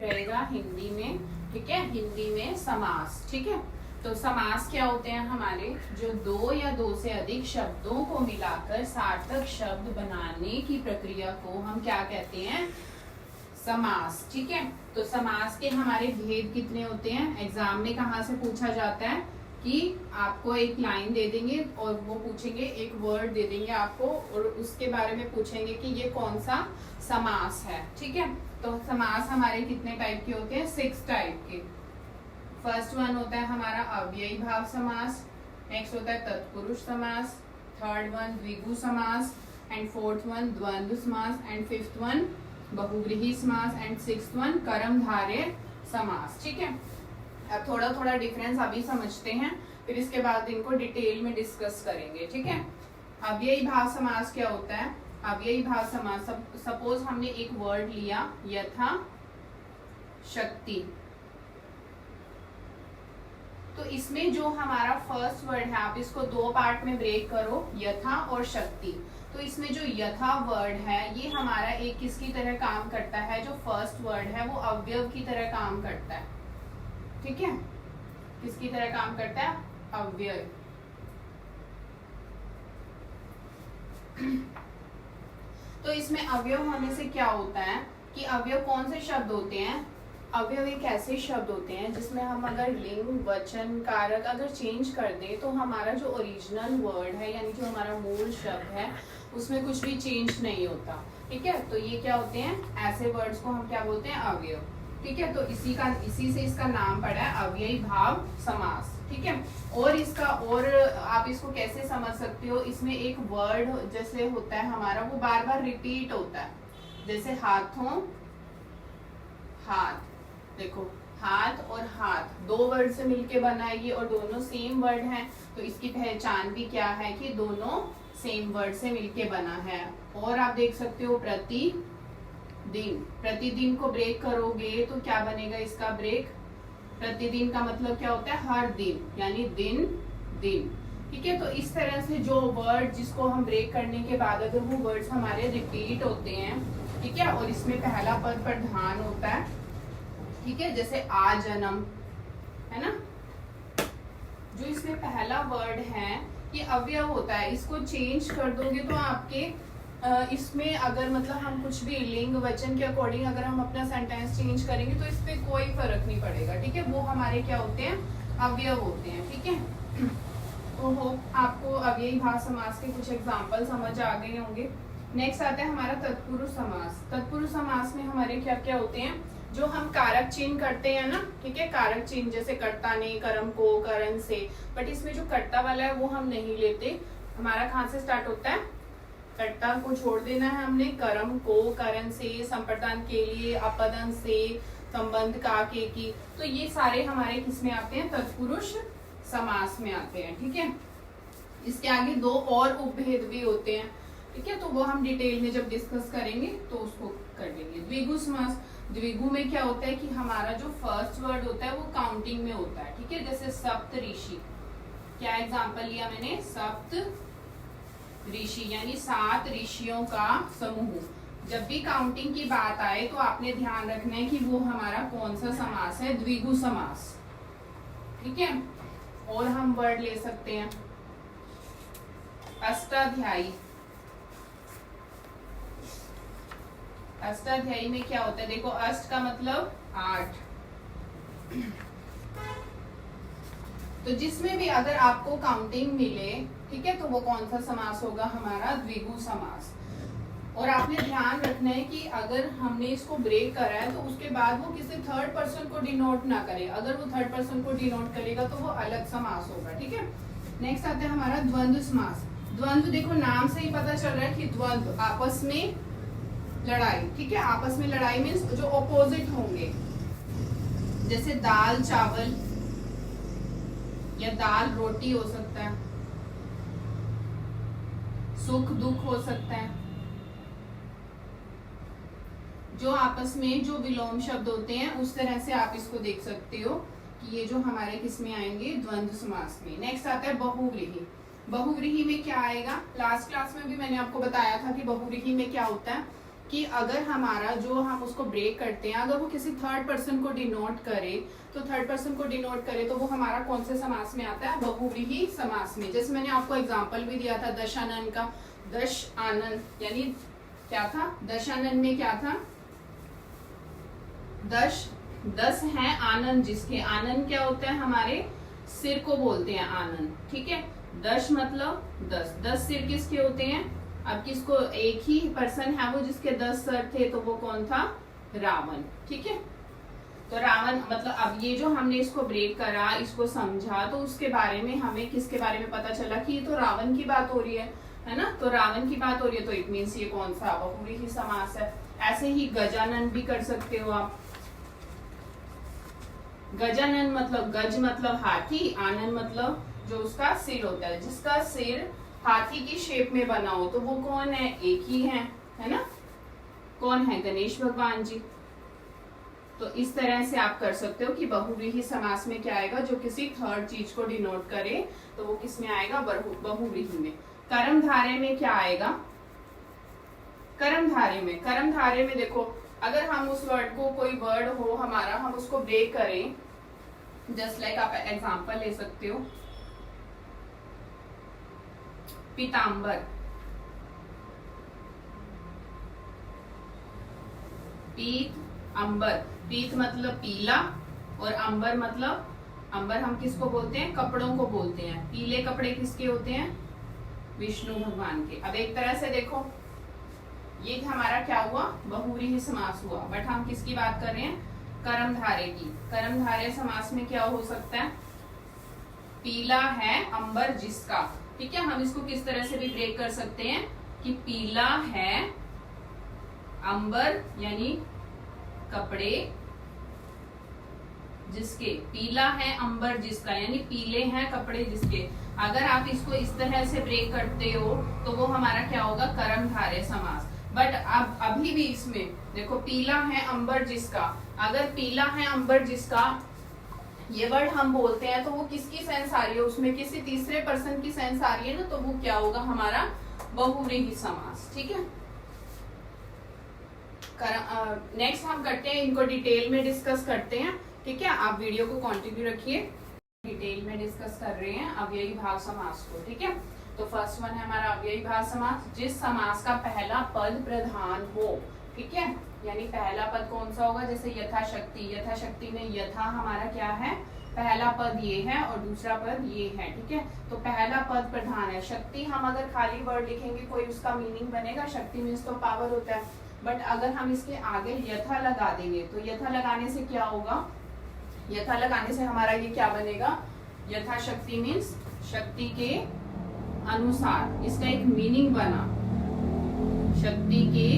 रहेगा हिंदी में। ठीक है, हिंदी में समास। ठीक है, तो समास क्या होते हैं हमारे, जो दो या दो से अधिक शब्दों को मिलाकर सार्थक शब्द बनाने की प्रक्रिया को हम क्या कहते हैं, समास। ठीक है, तो समास के हमारे भेद कितने होते हैं, एग्जाम में कहाँ से पूछा जाता है कि आपको एक लाइन दे देंगे और वो पूछेंगे, एक वर्ड दे देंगे आपको और उसके बारे में पूछेंगे कि ये कौन सा समास है। ठीक है, तो समास हमारे कितने टाइप के होते हैं, 6 टाइप के। फर्स्ट वन होता है हमारा अव्ययी भाव समास, नेक्स्ट होता है तत्पुरुष समास, थर्ड वन द्विगु समास, एंड फोर्थ वन द्वंद्व समास, एंड फिफ्थ वन बहुव्रीहि समास, एंड सिक्स्थ वन कर्मधारय समास। ठीक है, अब थोड़ा थोड़ा डिफरेंस अभी समझते हैं, फिर इसके बाद इनको डिटेल में डिस्कस करेंगे। ठीक है, अव्ययी भाव समास क्या होता है, अव्ययी भाव समास, सपोज हमने एक वर्ड लिया यथा शक्ति, तो इसमें जो हमारा फर्स्ट वर्ड है, आप इसको दो पार्ट में ब्रेक करो, यथा और शक्ति। तो इसमें जो यथा वर्ड है ये हमारा एक किसकी तरह काम करता है, जो फर्स्ट वर्ड है वो अवयव की तरह काम करता है। ठीक है, किसकी तरह काम करता है, अव्यय। तो इसमें अवयव होने से क्या होता है कि अवयव कौन से शब्द होते हैं, अवयव एक ऐसे शब्द होते हैं जिसमें हम अगर लिंग वचन कारक अगर चेंज कर दें तो हमारा जो ओरिजिनल वर्ड है यानी जो हमारा मूल शब्द है उसमें कुछ भी चेंज नहीं होता। ठीक है, तो ये क्या होते हैं, ऐसे वर्ड्स को हम क्या बोलते हैं, अवयव। ठीक है, तो इसी से इसका नाम पड़ा है अव्ययी भाव समास। ठीक है, और इसका और आप इसको कैसे समझ सकते हो, इसमें एक वर्ड जैसे होता है हमारा वो बार बार रिपीट होता है, जैसे हाथों हाथ, देखो हाथ और हाथ दो वर्ड से मिलके बना है ये और दोनों सेम वर्ड हैं, तो इसकी पहचान भी क्या है कि दोनों सेम वर्ड से मिलके बना है। और आप देख सकते हो प्रतिदिन, प्रतिदिन को ब्रेक करोगे तो क्या बनेगा इसका ब्रेक, प्रतिदिन का मतलब क्या होता है, हर दिन, यानी दिन दिन। ठीक है, तो इस तरह से जो वर्ड जिसको हम ब्रेक करने के बाद अगर वो वर्ड्स हमारे रिपीट होते हैं, ठीक है, और इसमें पहला पद प्रधान होता है, ठीक है, जैसे आ जन्म है ना, जो इसमें पहला वर्ड है ये अवयव होता है, इसको चेंज कर दोगे तो आपके इसमें अगर मतलब हम कुछ भी लिंग वचन के अकॉर्डिंग अगर हम अपना सेंटेंस चेंज करेंगे तो इस पे कोई फर्क नहीं पड़ेगा। ठीक है, वो हमारे क्या होते हैं, अवयव होते हैं। ठीक है, तो होप आपको अव्ययी भाव समास के कुछ एग्जांपल समझ आ गए होंगे। नेक्स्ट आता है हमारा तत्पुरुष समास। तत्पुरुष समास में हमारे क्या क्या होते हैं, जो हम कारक चिन्ह करते हैं ना, ठीक है, कारक चिन्ह जैसे कर्ता ने, कर्म को, करण से, बट इसमें जो कर्ता वाला है वो हम नहीं लेते। हमारा कहाँ से स्टार्ट होता है, कर्ता को छोड़ देना है हमने, कर्म को, करण से, संप्रदान के लिए, अपदन से, संबंध का के की, तो ये सारे हमारे किस में आते हैं, तत्पुरुष समास में आते हैं। ठीक है, इसके आगे दो और उपभेद भी होते हैं। ठीक है, तो वो हम डिटेल में जब डिस्कस करेंगे तो उसको कर लेंगे। द्विगु समास, द्विगु में क्या होता है कि हमारा जो फर्स्ट वर्ड होता है वो काउंटिंग में होता है। ठीक है, जैसे सप्त ऋषि, क्या एग्जांपल लिया मैंने, सप्त ऋषि यानी 7 ऋषियों का समूह। जब भी काउंटिंग की बात आए तो आपने ध्यान रखना है कि वो हमारा कौन सा समास है, द्विगु समास। ठीक है, और हम वर्ड ले सकते हैं अष्टाध्यायी। अष्टाध्यायी में क्या होता है, देखो अष्ट का मतलब 8, तो जिसमें भी अगर आपको काउंटिंग मिले, ठीक है, तो वो कौन सा समास होगा, हमारा द्विगु समास। और आपने ध्यान रखना है कि अगर हमने इसको ब्रेक करा है तो उसके बाद वो किसी थर्ड पर्सन को डिनोट ना करे, अगर वो थर्ड पर्सन को डिनोट करेगा तो वो अलग समास होगा। ठीक है, नेक्स्ट आता है हमारा द्वंद्व समास। द्वंद्व, देखो नाम से ही पता चल रहा है कि द्वंद्व आपस में लड़ाई। ठीक है, आपस में लड़ाई मीन्स जो ऑपोजिट होंगे, जैसे दाल चावल या दाल रोटी हो सकता है, सुख दुख हो सकता है, जो आपस में जो विलोम शब्द होते हैं उस तरह से आप इसको देख सकते हो कि ये जो हमारे किस में आएंगे, द्वंद्व समास में। नेक्स्ट आता है बहुव्रीहि। बहुव्रीहि में क्या आएगा, लास्ट क्लास में भी मैंने आपको बताया था कि बहुव्रीहि में क्या होता है, कि अगर हमारा जो हम उसको ब्रेक करते हैं, अगर वो किसी थर्ड पर्सन को डिनोट करे, तो थर्ड पर्सन को डिनोट करे तो वो हमारा कौन से समास में आता है? बहुव्रीहि समास में। जैसे मैंने आपको एग्जांपल भी दिया था दशानन का, दश आनन, यानी क्या था? दशानन में क्या था? दस है आनंद जिसके। आनंद क्या होता है? हमारे सिर को बोलते हैं आनंद, ठीक है। दश मतलब 10 सिर किसके होते हैं? अब किसको? एक ही पर्सन है वो जिसके 10 सर थे, तो वो कौन था? रावण, ठीक है। तो रावण मतलब अब ये जो हमने इसको ब्रेक करा, इसको समझा, तो उसके बारे में हमें किसके बारे में पता चला कि ये तो रावण की बात हो रही है ना। तो रावण की बात हो रही है तो इट मीन्स ये कौन सा? बहुव्रीहि समास है। ऐसे ही गजानन भी कर सकते हो आप। गजानन मतलब गज मतलब हाथी, आनन मतलब जो उसका सिर होता है, जिसका सिर हाथी की शेप में बना हो, तो वो कौन है? एक ही है ना। कौन है? गणेश भगवान जी। तो इस तरह से आप कर सकते हो कि बहुव्रीहि समास में क्या आएगा? जो किसी थर्ड चीज को डिनोट करे, तो वो किस में आएगा? बहुव्रीहि में। कर्मधारय में क्या आएगा? कर्मधारय में देखो, अगर हम उस वर्ड को, कोई वर्ड हो हमारा, हम उसको ब्रेक करें, जस्ट लाइक आप एग्जांपल ले सकते हो, पीतांबर, पीत अंबर। पीत मतलब पीला, और अंबर मतलब, अंबर हम किसको बोलते हैं? कपड़ों को बोलते हैं। पीले कपड़े किसके होते हैं? विष्णु भगवान के। अब एक तरह से देखो, ये हमारा क्या हुआ? बहुव्रीहि समास हुआ, बट हम किसकी बात कर रहे हैं? कर्मधारय की। कर्मधारय समास में क्या हो सकता है? पीला है अंबर जिसका, ठीक है। हम इसको किस तरह से भी ब्रेक कर सकते हैं कि पीला है अंबर यानी कपड़े जिसके, पीला है अंबर जिसका यानी पीले हैं कपड़े जिसके। अगर आप इसको इस तरह से ब्रेक करते हो तो वो हमारा क्या होगा? कर्मधारय समास। बट अब अभी भी इसमें देखो, पीला है अंबर जिसका, अगर पीला है अंबर जिसका ये वर्ड हम बोलते हैं तो वो किसकी सेंस आ रही है? उसमें किसी तीसरे पर्सन की सेंस आ रही है ना, तो वो क्या होगा? हमारा बहुव्रीहि समास, ठीक है। नेक्स्ट हम करते हैं, इनको डिटेल में डिस्कस करते हैं, ठीक है। आप वीडियो को कंटिन्यू रखिए। डिटेल में डिस्कस कर रहे हैं अव्ययी भाव समास को, ठीक है। तो फर्स्ट वन है हमारा अव्ययी भाव समास, जिस समास का पहला पद प्रधान हो, ठीक है। यानी पहला पद कौन सा होगा? जैसे यथाशक्ति, यथाशक्ति में यथा हमारा क्या है? पहला पद ये है और दूसरा पद ये है, ठीक है। तो पहला पद प्रधान है। शक्ति हम अगर खाली वर्ड लिखेंगे कोई उसका मीनिंग बनेगा? शक्ति मीन्स तो पावर होता है, बट अगर हम इसके आगे यथा लगा देंगे तो यथा लगाने से क्या होगा? यथा लगाने से हमारा ये क्या बनेगा? यथाशक्ति मीन्स शक्ति के अनुसार, इसका एक मीनिंग बना, शक्ति के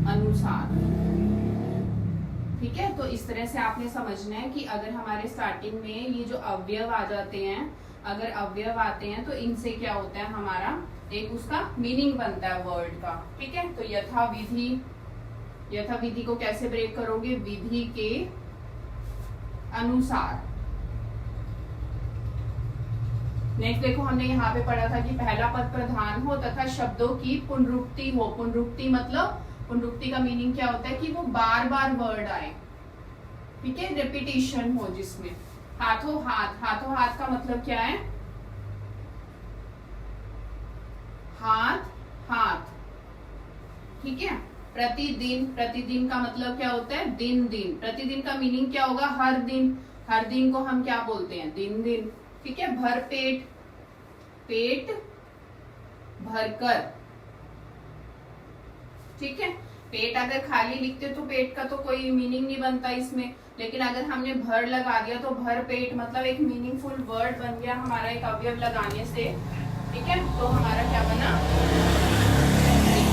अनुसार, ठीक है। तो इस तरह से आपने समझना है कि अगर हमारे स्टार्टिंग में ये जो अवयव आ जाते हैं, अगर अवयव आते हैं तो इनसे क्या होता है? हमारा एक उसका मीनिंग बनता है वर्ड का, ठीक है। तो यथा विधि, यथा विधि को कैसे ब्रेक करोगे? विधि के अनुसार। नेक्स्ट देखो, हमने यहाँ पे पढ़ा था कि पहला पद प्रधान हो तथा शब्दों की पुनरुक्ति हो। पुनरुक्ति मतलब, पुनरुक्ति का मीनिंग क्या होता है? कि वो बार बार वर्ड आए, ठीक है, रिपीटिशन हो जिसमें। हाथों हाथ, हाथों हाथ का मतलब क्या है? हाथ हाथ, ठीक है। प्रतिदिन, प्रतिदिन का मतलब क्या होता है? दिन दिन। प्रतिदिन का मीनिंग क्या होगा? हर दिन। हर दिन को हम क्या बोलते हैं? दिन दिन, ठीक है। भर पेट, पेट भरकर, ठीक है। पेट अगर खाली लिखते तो पेट का तो कोई मीनिंग नहीं बनता इसमें, लेकिन अगर हमने भर लगा दिया तो भर पेट मतलब एक मीनिंगफुल वर्ड बन गया हमारा एक अवयव लगाने से, ठीक है। तो हमारा क्या बना?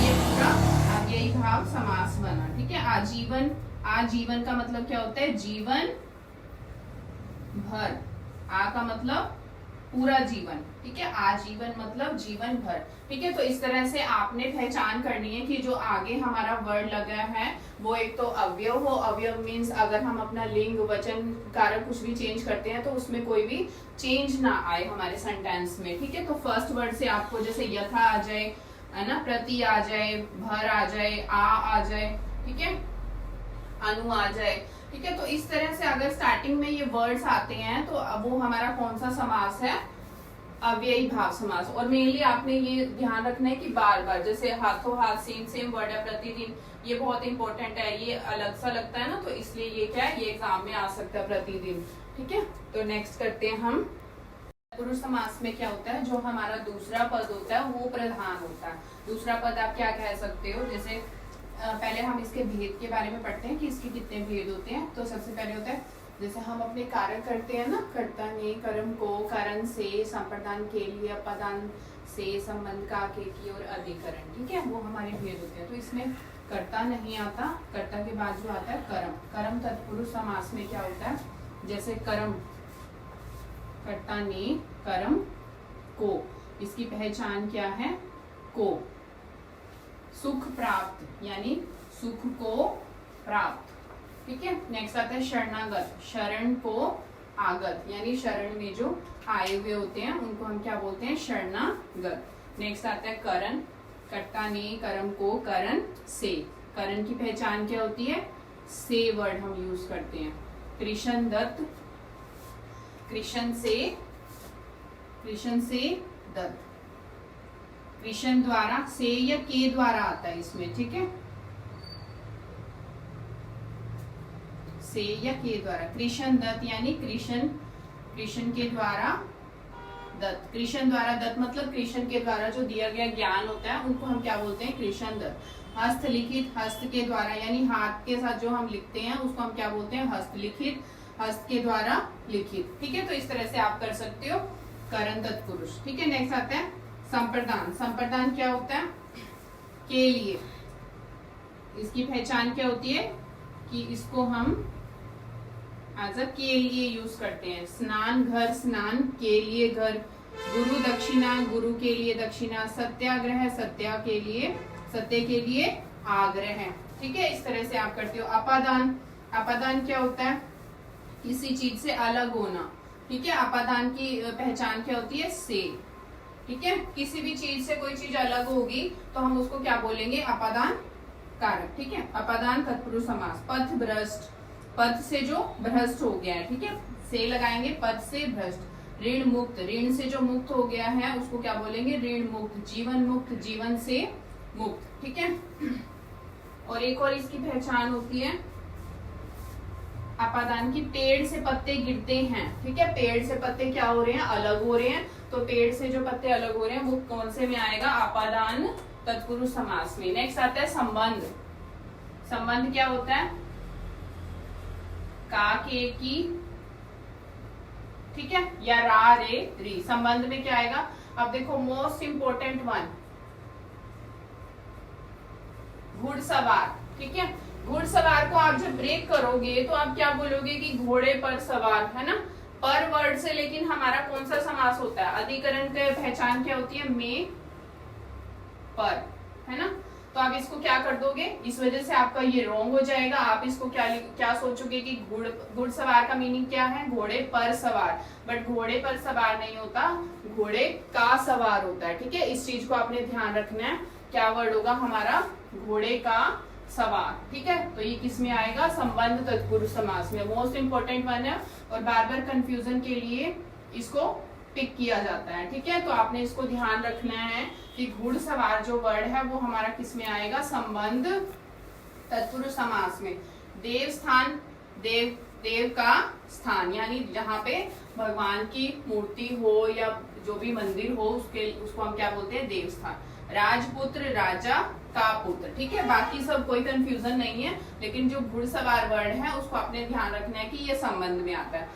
ये पूरा अव्ययी भाव समास बना, ठीक है। आजीवन, आजीवन का मतलब क्या होता है? जीवन भर। आ का मतलब पूरा जीवन, ठीक है। आजीवन मतलब जीवन भर, ठीक है। तो इस तरह से आपने पहचान करनी है कि जो आगे हमारा वर्ड लगा है वो एक तो अवयव हो। अवयव मीन्स अगर हम अपना लिंग, वचन, कारक कुछ भी चेंज करते हैं तो उसमें कोई भी चेंज ना आए हमारे सेंटेंस में, ठीक है। तो फर्स्ट वर्ड से आपको जैसे यथा आ जाए, है ना, प्रति आ जाए, भर आ जाए, आ जाए, ठीक है, अनु आ जाए, ठीक है। तो इस तरह से अगर स्टार्टिंग में ये वर्ड्स आते हैं तो अब वो हमारा कौन सा समास है, अव्ययी भाव समास। और मेनली आपने ये ध्यान रखना है कि बार बार, जैसे हाथों हाथ सेम सेम वर्ड है, प्रतिदिन, ये बहुत इंपॉर्टेंट है, ये अलग सा लगता है ना, तो इसलिए ये क्या है, ये एग्जाम में आ सकता है प्रतिदिन, ठीक है। तो नेक्स्ट करते हैं हम, पुरुष समास में क्या होता है, जो हमारा दूसरा पद होता है वो प्रधान होता है। दूसरा पद आप क्या कह सकते हो, जैसे पहले हम इसके भेद के बारे में पढ़ते हैं कि इसके कितने भेद होते हैं। तो सबसे पहले होता है, जैसे हम अपने कार्य करते हैं ना, कर्ता ने कर्म को कारण से, संप्रदान के लिए, अपादान से, संबंध का, के की और अधिकरण, ठीक है, वो हमारे भेद होते हैं। तो इसमें कर्ता नहीं आता, कर्ता के बाद जो आता है कर्म। कर्म तत्पुरुष समास में क्या होता है, जैसे कर्म, कर्ता ने कर्म को, इसकी पहचान क्या है, को, सुख प्राप्त यानी सुख को प्राप्त, ठीक है। नेक्स्ट आता है शरणागत, शरण को आगत, यानी शरण में जो आए हुए होते हैं उनको हम क्या बोलते हैं, शरणागत। नेक्स्ट आता है करण, कर्ता ने कर्म को करण से, करण की पहचान क्या होती है, से वर्ड हम यूज करते हैं। कृष्ण दत्त, कृष्ण से दत्त, कृष्ण द्वारा, से या के द्वारा आता है इसमें, ठीक है, से या के द्वारा। कृष्ण दत्त यानी कृष्ण के द्वारा दत्त, कृष्ण द्वारा दत्त मतलब कृष्ण के द्वारा जो दिया गया ज्ञान होता है उनको हम क्या बोलते हैं, कृष्ण दत्त। हस्तलिखित, हस्त के द्वारा यानी हाथ के साथ जो हम लिखते हैं उसको हम क्या बोलते हैं, हस्तलिखित, हस्त के द्वारा लिखित, ठीक है। तो इस तरह से आप कर सकते हो करण तत्पुरुष, ठीक है। नेक्स्ट आता है संप्रदान। संप्रदान क्या होता है, के लिए, इसकी पहचान क्या होती है कि इसको हम एज अ के लिए यूज करते हैं। स्नान घर, स्नान के लिए घर, गुरु दक्षिणा, गुरु के लिए दक्षिणा, सत्याग्रह, सत्या के लिए, सत्य के लिए आग्रह, ठीक है। इस तरह से आप करते हो। अपादान, अपादान क्या होता है, किसी चीज से अलग होना, ठीक है। अपादान की पहचान क्या होती है, से, ठीक है। किसी भी चीज से कोई चीज अलग होगी तो हम उसको क्या बोलेंगे, अपादान कारक, ठीक है। अपादान तत्पुरुष समास। पथ भ्रष्ट, पथ से जो भ्रष्ट हो गया है, ठीक है, से लगाएंगे, पथ से भ्रष्ट। ऋण मुक्त, ऋण से जो मुक्त हो गया है उसको क्या बोलेंगे, ऋण मुक्त। जीवन मुक्त, जीवन से मुक्त, ठीक है। और एक और इसकी पहचान होती है अपादान की, पेड़ से पत्ते गिरते हैं, ठीक है, पेड़ से पत्ते क्या हो रहे हैं, अलग हो रहे हैं। तो पेड़ से जो पत्ते अलग हो रहे हैं वो कौन से में आएगा, अपादान तत्पुरुष समास में। नेक्स्ट आता है संबंध। संबंध क्या होता है, का, के, की, ठीक है, या रा, रे, री। संबंध में क्या आएगा, अब देखो मोस्ट इंपोर्टेंट वन, घुड़सवार, ठीक है। घुड़सवार को आप जब ब्रेक करोगे तो आप क्या बोलोगे कि घोड़े पर सवार, है ना, पर वर्ड से। लेकिन हमारा कौन सा समास होता है, अधिकरण की पहचान क्या होती है, में, पर, है ना। तो आप इसको क्या कर दोगे, इस वजह से आपका ये रॉन्ग हो जाएगा। आप इसको क्या सोचोगे कि घुड़सवार का मीनिंग क्या है, घोड़े पर सवार, बट घोड़े पर सवार नहीं होता, घोड़े का सवार होता है, ठीक है। इस चीज को आपने ध्यान रखना है। क्या वर्ड होगा हमारा, घोड़े का सवार, ठीक है। तो ये किस में आएगा, संबंध तत्पुरुष समास में, मोस्ट इंपोर्टेंट वन है और बार बार कंफ्यूजन के लिए इसको पिक किया जाता है, ठीक है। तो आपने इसको ध्यान रखना है कि घुड़सवार जो वर्ड है वो हमारा किस में आएगा, संबंध तत्पुरुष समास में। देव स्थान, देव का स्थान यानी जहाँ पे भगवान की मूर्ति हो या जो भी मंदिर हो उसको हम क्या बोलते हैं, देव स्थान। राजपुत्र, राजा का पुत्र, ठीक है। बाकी सब कोई कंफ्यूजन नहीं है, लेकिन जो घुड़सवार वर्ड है उसको आपने ध्यान रखना है कि ये संबंध में आता है।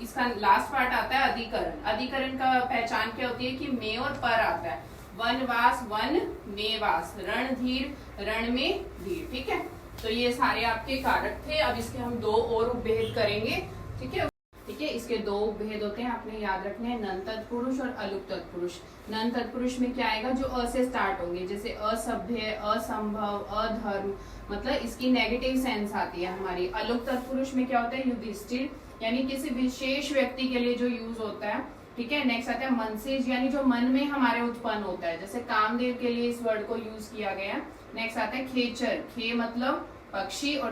इसका लास्ट पार्ट आता है अधिकरण। अधिकरण का पहचान क्या होती है कि में और पर आता है। वनवास, वन में वास, रणधीर, रण में धीर, ठीक है। तो ये सारे आपके कारक थे। अब इसके हम दो और उपभेद करेंगे, ठीक है। ठीक है, इसके दो उपभेद होते हैं, आपने याद रखने हैं, नन तत्पुरुष और अलुक तत्पुरुष। नन तत्पुरुष में क्या आएगा, जो अ से स्टार्ट होंगे, जैसे असभ्य, असंभव, अधर्म, मतलब इसकी नेगेटिव सेंस आती है हमारी। अलुक तत्पुरुष में क्या होता है, युधिष्ठिर, यानी किसी विशेष व्यक्ति के लिए जो यूज होता है ठीक है। नेक्स्ट आता है मनसेज, यानी जो मन में हमारे उत्पन्न होता है, जैसे कामदेव के लिए इस वर्ड को यूज किया गया है। नेक्स्ट आता है खेचर, खे मतलब पक्षी और